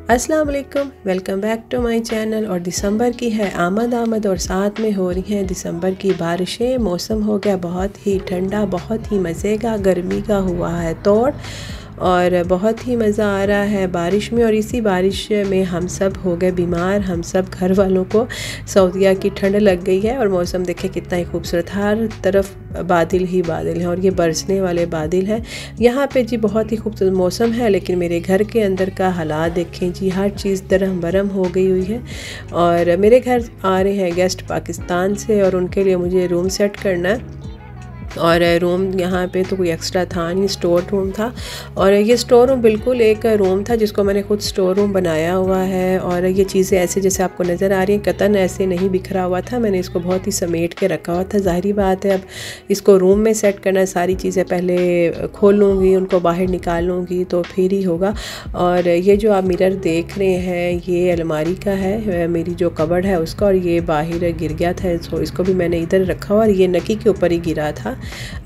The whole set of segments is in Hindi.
अस्सलाम वालेकुम, welcome back to my channel. और दिसंबर की है आमद और साथ में हो रही हैं दिसंबर की बारिशें। मौसम हो गया बहुत ही ठंडा, बहुत ही मज़े का, गर्मी का हुआ है तोड़ और बहुत ही मज़ा आ रहा है बारिश में। और इसी बारिश में हम सब हो गए बीमार, हम सब घर वालों को सऊदीया की ठंड लग गई है। और मौसम देखें कितना ही खूबसूरत, हर तरफ बादल ही बादल हैं और ये बरसने वाले बादल हैं यहाँ पे जी। बहुत ही खूबसूरत मौसम है, लेकिन मेरे घर के अंदर का हालात देखें जी, हर चीज़ दरहम बरहम हो गई हुई है। और मेरे घर आ रहे हैं गेस्ट पाकिस्तान से और उनके लिए मुझे रूम सेट करना है। और रूम यहाँ पे तो कोई एक्स्ट्रा था नहीं, स्टोर रूम था। और ये स्टोर रूम बिल्कुल एक रूम था जिसको मैंने खुद स्टोर रूम बनाया हुआ है। और ये चीज़ें ऐसे जैसे आपको नज़र आ रही हैं, कतन ऐसे नहीं बिखरा हुआ था, मैंने इसको बहुत ही समेट के रखा हुआ था। ज़ाहिरी बात है अब इसको रूम में सेट करना, सारी चीज़ें पहले खोल लूँगी, उनको बाहर निकाल लूँगी तो फिर ही होगा। और ये जो आप मिरर देख रहे हैं ये अलमारी का है, मेरी जो कबर्ड है उसका। और ये बाहर गिर गया था तो इसको भी मैंने इधर रखा हुआ। और ये नकी के ऊपर ही गिरा था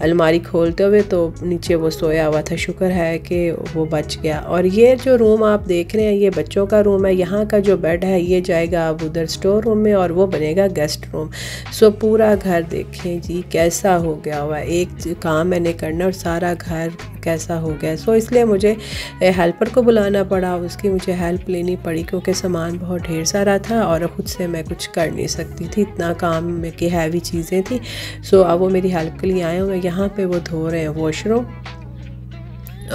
अलमारी खोलते हुए, तो नीचे वो सोया हुआ था, शुक्र है कि वो बच गया। और ये जो रूम आप देख रहे हैं ये बच्चों का रूम है। यहाँ का जो बेड है ये जाएगा अब उधर स्टोर रूम में और वो बनेगा गेस्ट रूम। सो पूरा घर देखें जी कैसा हो गया हुआ है, एक काम मैंने करना और सारा घर कैसा हो गया। सो इसलिए मुझे हेल्पर को बुलाना पड़ा, उसकी मुझे हेल्प लेनी पड़ी क्योंकि सामान बहुत ढेर सारा था और ख़ुद से मैं कुछ कर नहीं सकती थी, इतना काम में की हैवी चीज़ें थी। सो अब वो मेरी हेल्प के लिए आए हुए, यहाँ पे वो धो रहे हैं वॉशरूम।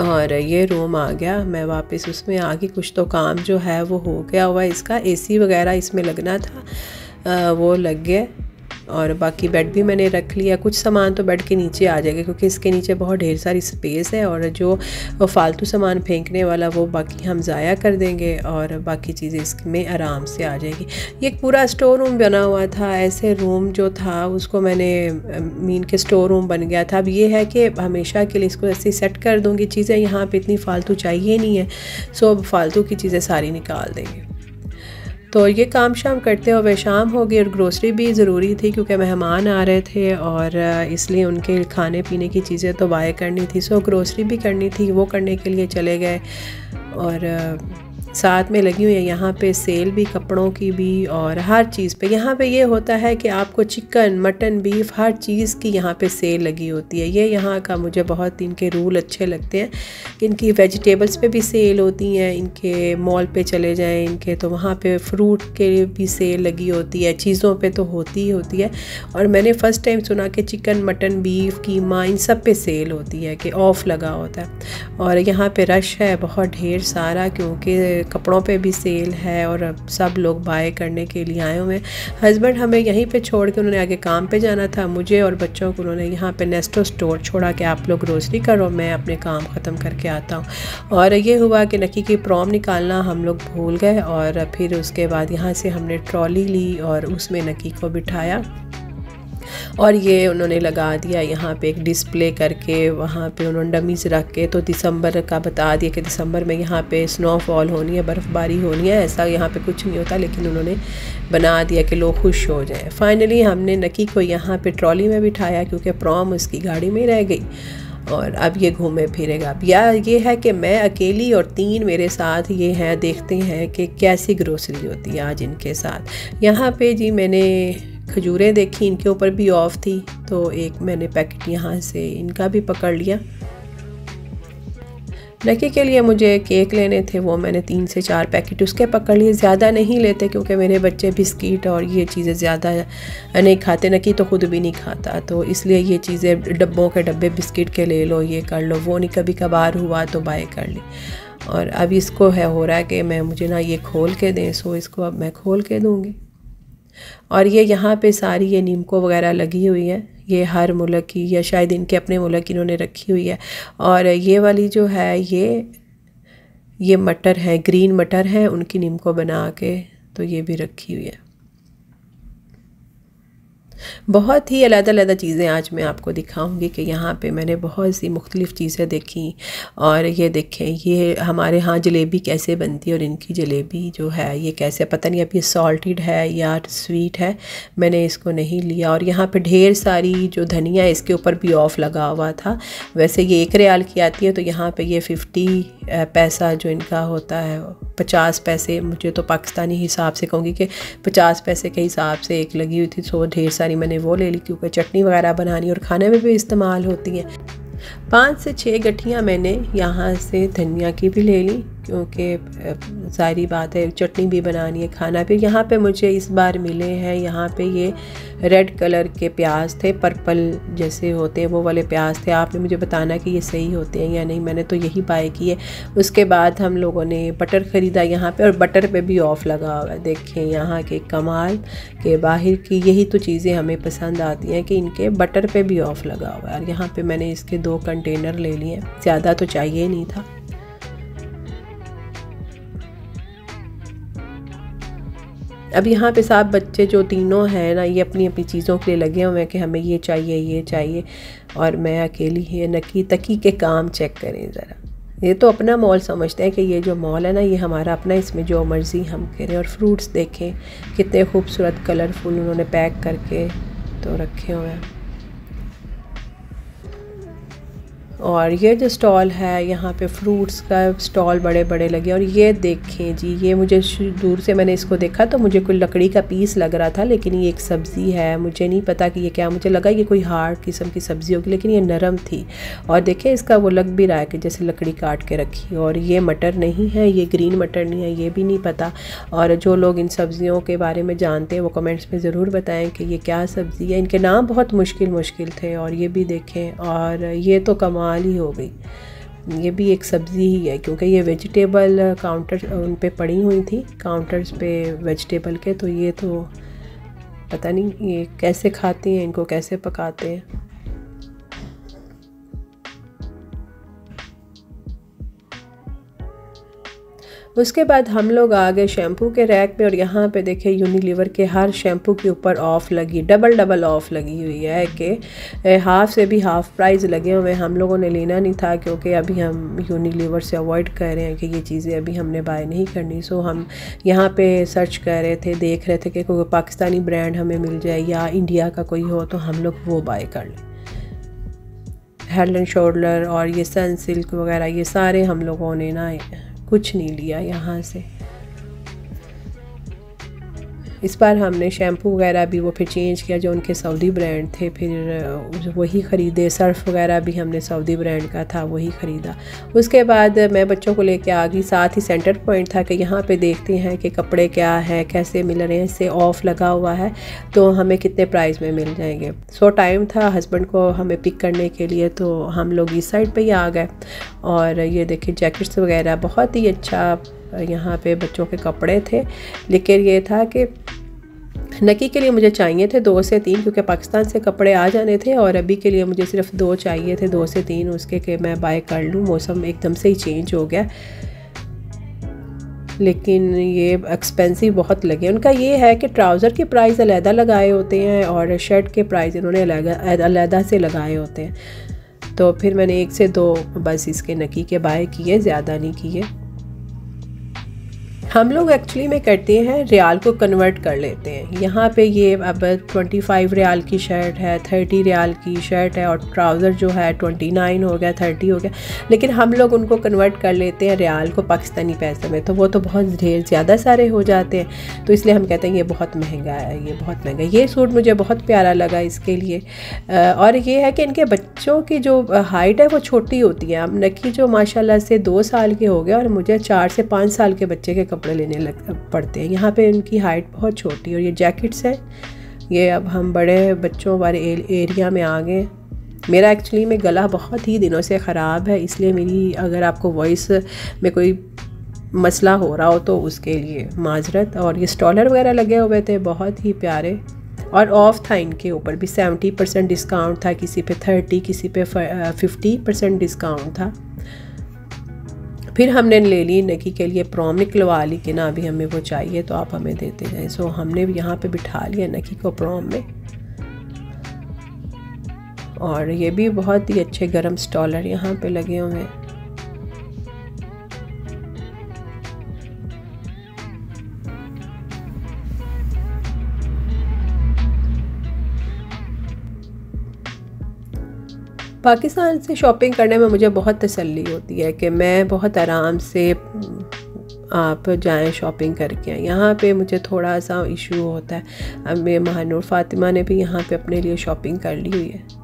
और ये रूम आ गया, मैं वापस उसमें आ गई। कुछ तो काम जो है वो हो गया हुआ है, इसका एसी वगैरह इसमें लगना था वो लग गया। और बाकी बेड भी मैंने रख लिया, कुछ सामान तो बेड के नीचे आ जाएगा क्योंकि इसके नीचे बहुत ढेर सारी स्पेस है। और जो फालतू सामान फेंकने वाला वो बाकी हम ज़ाया कर देंगे और बाकी चीज़ें इसमें आराम से आ जाएगी। ये एक पूरा स्टोर रूम बना हुआ था, ऐसे रूम जो था उसको मैंने मीन के स्टोर रूम बन गया था। अब ये है कि हमेशा के लिए इसको ऐसे सेट कर दूँगी, चीज़ें यहाँ पर इतनी फालतू चाहिए नहीं है। सो फालतू की चीज़ें सारी निकाल देंगे। तो ये काम शाम करते हुए शाम हो गई और ग्रोसरी भी ज़रूरी थी क्योंकि मेहमान आ रहे थे और इसलिए उनके खाने पीने की चीज़ें तो बाय करनी थी। सो ग्रोसरी भी करनी थी, वो करने के लिए चले गए। और साथ में लगी हुई है यहाँ पे सेल भी, कपड़ों की भी और हर चीज़ पे। यहाँ पे ये होता है कि आपको चिकन, मटन, बीफ हर चीज़ की यहाँ पे सेल लगी होती है। ये यहाँ का मुझे बहुत इनके रूल अच्छे लगते हैं कि इनकी वेजिटेबल्स पे भी सेल होती हैं। इनके मॉल पे चले जाएं इनके तो वहाँ पे फ्रूट के भी सेल लगी होती है, चीज़ों पे तो होती ही होती है। और मैंने फ़र्स्ट टाइम सुना कि चिकन, मटन, बीफ, कीमा इन सब पे सेल होती है कि ऑफ़ लगा होता है। और यहाँ पे रश है बहुत ढेर सारा क्योंकि कपड़ों पे भी सेल है और अब सब लोग बाय करने के लिए आए हुए हैं। हस्बैंड हमें यहीं पे छोड़ के उन्होंने आगे काम पे जाना था, मुझे और बच्चों को उन्होंने यहाँ पे नेस्टो स्टोर छोड़ा कि आप लोग ग्रोसरी करो, मैं अपने काम ख़त्म करके आता हूँ। और ये हुआ कि नकी की प्रॉम निकालना हम लोग भूल गए और फिर उसके बाद यहाँ से हमने ट्रॉली ली और उसमें नकी को बिठाया और ये उन्होंने लगा दिया यहाँ पे एक डिस्प्ले करके, वहाँ पे उन्होंने डमीज़ रख के। तो दिसंबर का बता दिया कि दिसंबर में यहाँ पे स्नोफॉल होनी है, बर्फ़बारी होनी है। ऐसा यहाँ पे कुछ नहीं होता, लेकिन उन्होंने बना दिया कि लोग खुश हो जाएं। फाइनली हमने नकी को यहाँ पे ट्रॉली में बिठाया क्योंकि प्रॉम उसकी गाड़ी में रह गई और अब ये घूमे फिरेगा। अब ये है कि मैं अकेली और 3 मेरे साथ ये हैं, देखते हैं कि कैसी ग्रोसरी होती है आज इनके साथ। यहाँ पे जी मैंने खजूरें देखी, इनके ऊपर भी ऑफ थी तो एक मैंने पैकेट यहाँ से इनका भी पकड़ लिया। नकी के लिए मुझे केक लेने थे, वो मैंने 3 से 4 पैकेट उसके पकड़ लिए। ज़्यादा नहीं लेते क्योंकि मेरे बच्चे बिस्किट और ये चीज़ें ज़्यादा नहीं खाते, नकी तो ख़ुद भी नहीं खाता, तो इसलिए ये चीज़ें डब्बों के डब्बे बिस्किट के ले लो, ये कर लो, वो नहीं कभी कभार हुआ तो बाय कर ली। और अब इसको हो रहा है कि मुझे ना ये खोल के दें, सो इसको अब मैं खोल के दूँगी। और ये यहाँ पे सारी ये नीमको वगैरह लगी हुई है, ये हर मुल्क की या शायद इनके अपने मुल्क की इन्होंने रखी हुई है। और ये वाली जो है ये मटर है, ग्रीन मटर है, उनकी नीमको बना के तो ये भी रखी हुई है। बहुत ही अलग-अलग चीज़ें आज मैं आपको दिखाऊंगी कि यहाँ पे मैंने बहुत सी मुख्तलिफ़ चीज़ें देखी। और ये देखें, ये हमारे यहाँ जलेबी कैसे बनती है और इनकी जलेबी जो है ये कैसे, पता नहीं अब ये सॉल्टेड है या स्वीट है, मैंने इसको नहीं लिया। और यहाँ पे ढेर सारी जो धनिया है इसके ऊपर भी ऑफ़ लगा हुआ था। वैसे ये 1 रियाल की आती है, तो यहाँ पर ये 50 पैसा जो इनका होता है, 50 पैसे, मुझे तो पाकिस्तानी हिसाब से कहूँगी कि 50 पैसे के हिसाब से एक लगी हुई थी। सो ढेर सारी मैंने वो ले ली, क्योंकि चटनी वगैरह बनानी और खाने में भी इस्तेमाल होती हैं। 5 से 6 गठियाँ मैंने यहाँ से धनिया की भी ले ली, क्योंकि सारी बात है चटनी भी बनानी है, खाना भी। यहाँ पे मुझे इस बार मिले हैं, यहाँ पे ये रेड कलर के प्याज थे, पर्पल जैसे होते हैं वो वाले प्याज थे। आपने मुझे बताना कि ये सही होते हैं या नहीं, मैंने तो यही बाय किए। उसके बाद हम लोगों ने बटर ख़रीदा यहाँ पे, और बटर पे भी ऑफ़ लगा हुआ है। देखें यहाँ के कमाल के बाहर की यही तो चीज़ें हमें पसंद आती हैं कि इनके बटर पे भी ऑफ़ लगा हुआ है। और यहाँ पे मैंने इसके 2 कंटेनर ले लिए, ज़्यादा तो चाहिए नहीं था। अब यहाँ पे साहब बच्चे जो तीनों हैं ना, ये अपनी अपनी चीज़ों के लिए लगे हुए हैं कि हमें ये चाहिए ये चाहिए, और मैं अकेली ही नकी तकी के काम चेक करें ज़रा। ये तो अपना मॉल समझते हैं कि ये जो मॉल है ना ये हमारा अपना, इसमें जो मर्ज़ी हम करें। और फ्रूट्स देखें कितने खूबसूरत कलरफुल उन्होंने पैक करके तो रखे हुए हैं। और ये जो स्टॉल है यहाँ पे फ्रूट्स का स्टॉल बड़े बड़े लगे। और ये देखें जी, ये मुझे दूर से मैंने इसको देखा तो मुझे कोई लकड़ी का पीस लग रहा था, लेकिन ये एक सब्ज़ी है। मुझे नहीं पता कि ये क्या, मुझे लगा ये कोई हार्ड किस्म की सब्ज़ी होगी, लेकिन ये नरम थी। और देखें इसका वो लग भी रहा है कि जैसे लकड़ी काट के रखी। और ये मटर नहीं है, ये ग्रीन मटर नहीं है, ये भी नहीं पता। और जो लोग इन सब्ज़ियों के बारे में जानते हैं वो कमेंट्स में ज़रूर बताएं कि ये क्या सब्ज़ी है। इनके नाम बहुत मुश्किल थे। और ये भी देखें, और ये तो कमाल ही हो गई, ये भी एक सब्ज़ी ही है, क्योंकि ये वेजिटेबल काउंटर उन पे पड़ी हुई थी, काउंटर्स पे वेजिटेबल के। तो ये तो पता नहीं ये कैसे खाते हैं, इनको कैसे पकाते हैं। उसके बाद हम लोग आ गए शैम्पू के रैक पे। और यहाँ पे देखे यूनिलीवर के हर शैम्पू के ऊपर ऑफ़ लगी, डबल ऑफ़ लगी हुई है कि हाफ़ से भी हाफ़ प्राइस लगे हुए। हम लोगों ने लेना नहीं था, क्योंकि अभी हम यूनिलीवर से अवॉइड कर रहे हैं कि ये चीज़ें अभी हमने बाय नहीं करनी। सो हम यहाँ पे सर्च कर रहे थे, देख रहे थे कि कोई पाकिस्तानी ब्रांड हमें मिल जाए या इंडिया का कोई हो तो हम लोग वो बाय कर लें। हेड एंड शोल्डर और ये सनसिल्क वगैरह ये सारे हम लोगों ने ना कुछ नहीं लिया यहाँ से। इस बार हमने शैम्पू वगैरह भी वो फिर चेंज किया, जो उनके सऊदी ब्रांड थे फिर वही ख़रीदे। सर्फ वगैरह भी हमने सऊदी ब्रांड का था, वही ख़रीदा। उसके बाद मैं बच्चों को लेके आ गई, साथ ही सेंटर पॉइंट था कि यहाँ पे देखते हैं कि कपड़े क्या है, कैसे मिल रहे हैं, इससे ऑफ़ लगा हुआ है तो हमें कितने प्राइस में मिल जाएंगे। सो टाइम था हस्बैंड को हमें पिक करने के लिए, तो हम लोग इस साइड पर ही आ गए। और ये देखिए जैकेट्स वगैरह बहुत ही अच्छा यहाँ पे बच्चों के कपड़े थे। लेकिन ये था कि नकी के लिए मुझे चाहिए थे 2 से 3, क्योंकि पाकिस्तान से कपड़े आ जाने थे। और अभी के लिए मुझे सिर्फ 2 चाहिए थे, 2 से 3 उसके कि मैं बाय कर लूँ। मौसम एकदम से ही चेंज हो गया, लेकिन ये एक्सपेंसिव बहुत लगे। उनका ये है कि ट्राउज़र के प्राइस अलहदा लगाए होते हैं और शर्ट के प्राइस इन्होंने अलहदा से लगाए होते हैं। तो फिर मैंने 1 से 2 बस इसके नकी के बाय किए, ज़्यादा नहीं किए। हम लोग एक्चुअली में करते हैं रियाल को कन्वर्ट कर लेते हैं। यहाँ पे ये अब 25 रियाल की शर्ट है, 30 रियाल की शर्ट है, और ट्राउज़र जो है 29 हो गया, 30 हो गया। लेकिन हम लोग उनको कन्वर्ट कर लेते हैं रियाल को पाकिस्तानी पैसे में, तो वो तो बहुत ढेर ज़्यादा सारे हो जाते हैं। तो इसलिए हम कहते हैं ये बहुत महंगा है, ये बहुत महंगा। ये सूट मुझे बहुत प्यारा लगा इसके लिए। और ये है कि इनके बच्चों की जो हाइट है वो छोटी होती है। अब नकी जो माशाल्लाह से 2 साल के हो गए, और मुझे 4 से 5 साल के बच्चे के कपड़े लेने पड़ते हैं। यहाँ पे उनकी हाइट बहुत छोटी है। और ये जैकेट्स हैं, ये अब हम बड़े बच्चों वाले एरिया में आ गए। मेरा एक्चुअली में गला बहुत ही दिनों से ख़राब है, इसलिए मेरी अगर आपको वॉइस में कोई मसला हो रहा हो तो उसके लिए माजरत। और ये स्टॉलर वगैरह लगे हुए थे बहुत ही प्यारे, और ऑफ़ था इनके ऊपर भी। 70% डिस्काउंट था, किसी पे 30, किसी पे 50% डिस्काउंट था। फिर हमने ले ली नकी के लिए प्रॉम, निकलवा ली कि ना अभी हमें वो चाहिए तो आप हमें देते जाएं। सो हमने भी यहाँ पे बिठा लिया नकी को प्रॉम में। और ये भी बहुत ही अच्छे गर्म स्टॉलर यहाँ पे लगे हुए हैं। पाकिस्तान से शॉपिंग करने में मुझे बहुत तसल्ली होती है कि मैं बहुत आराम से आप जाएं शॉपिंग करके आएँ। यहाँ पे मुझे थोड़ा सा इशू होता है। अब मैं महानूर फ़ातिमा ने भी यहाँ पे अपने लिए शॉपिंग कर ली हुई है।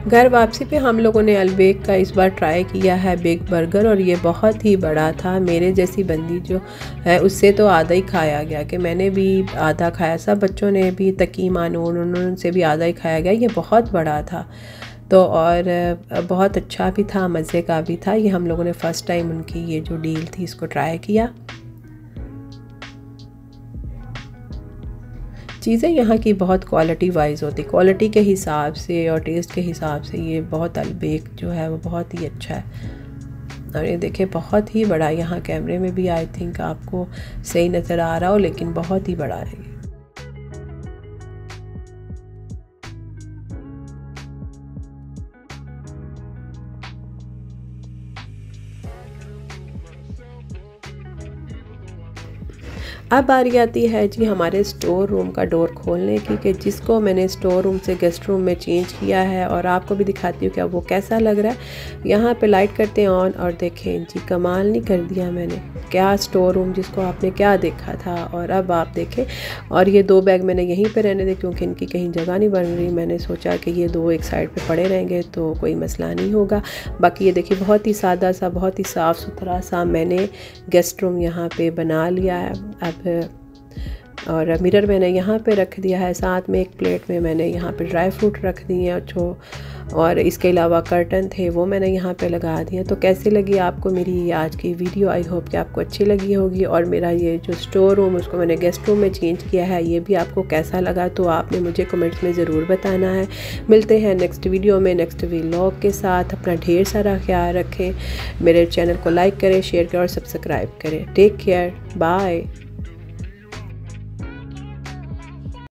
घर वापसी पे हम लोगों ने अलबेक का इस बार ट्राई किया है बिग बर्गर, और ये बहुत ही बड़ा था। मेरे जैसी बंदी जो है उससे तो आधा ही खाया गया, कि मैंने भी आधा खाया, सब बच्चों ने भी, तकी मानून उनसे भी आधा ही खाया गया। ये बहुत बड़ा था तो, और बहुत अच्छा भी था, मज़े का भी था। ये हम लोगों ने फ़र्स्ट टाइम उनकी ये जो डील थी इसको ट्राई किया। चीज़ें यहाँ की बहुत क्वालिटी वाइज होती, क्वालिटी के हिसाब से और टेस्ट के हिसाब से ये बहुत अलबेक जो है वो बहुत ही अच्छा है। और ये देखिए बहुत ही बड़ा, यहाँ कैमरे में भी आई थिंक आपको सही नज़र आ रहा हो, लेकिन बहुत ही बड़ा है। अब बारी आती है जी हमारे स्टोर रूम का डोर खोलने की, कि जिसको मैंने स्टोर रूम से गेस्ट रूम में चेंज किया है, और आपको भी दिखाती हूँ कि अब वो कैसा लग रहा है। यहाँ पे लाइट करते हैं ऑन, और देखें जी कमाल नहीं कर दिया मैंने, क्या स्टोर रूम जिसको आपने क्या देखा था, और अब आप देखें। और ये 2 बैग मैंने यहीं पे रहने दे, क्योंकि इनकी कहीं जगह नहीं बन रही। मैंने सोचा कि ये 2 एक साइड पे पड़े रहेंगे तो कोई मसला नहीं होगा। बाकी ये देखिए बहुत ही सादा सा, बहुत ही साफ़ सुथरा सा मैंने गेस्ट रूम यहाँ पे बना लिया है। अब और मिरर मैंने यहाँ पे रख दिया है, साथ में एक प्लेट में मैंने यहाँ पे ड्राई फ्रूट रख दिए हैं, और इसके अलावा कर्टन थे वो मैंने यहाँ पे लगा दिए। तो कैसी लगी आपको मेरी आज की वीडियो? आई होप कि आपको अच्छी लगी होगी। और मेरा ये जो स्टोर रूम उसको मैंने गेस्ट रूम में चेंज किया है, ये भी आपको कैसा लगा तो आपने मुझे कमेंट्स में ज़रूर बताना है। मिलते हैं नेक्स्ट वीडियो में नेक्स्ट व्लॉग के साथ। अपना ढेर सारा ख्याल रखें, मेरे चैनल को लाइक करें, शेयर करें और सब्सक्राइब करें। Take care, bye.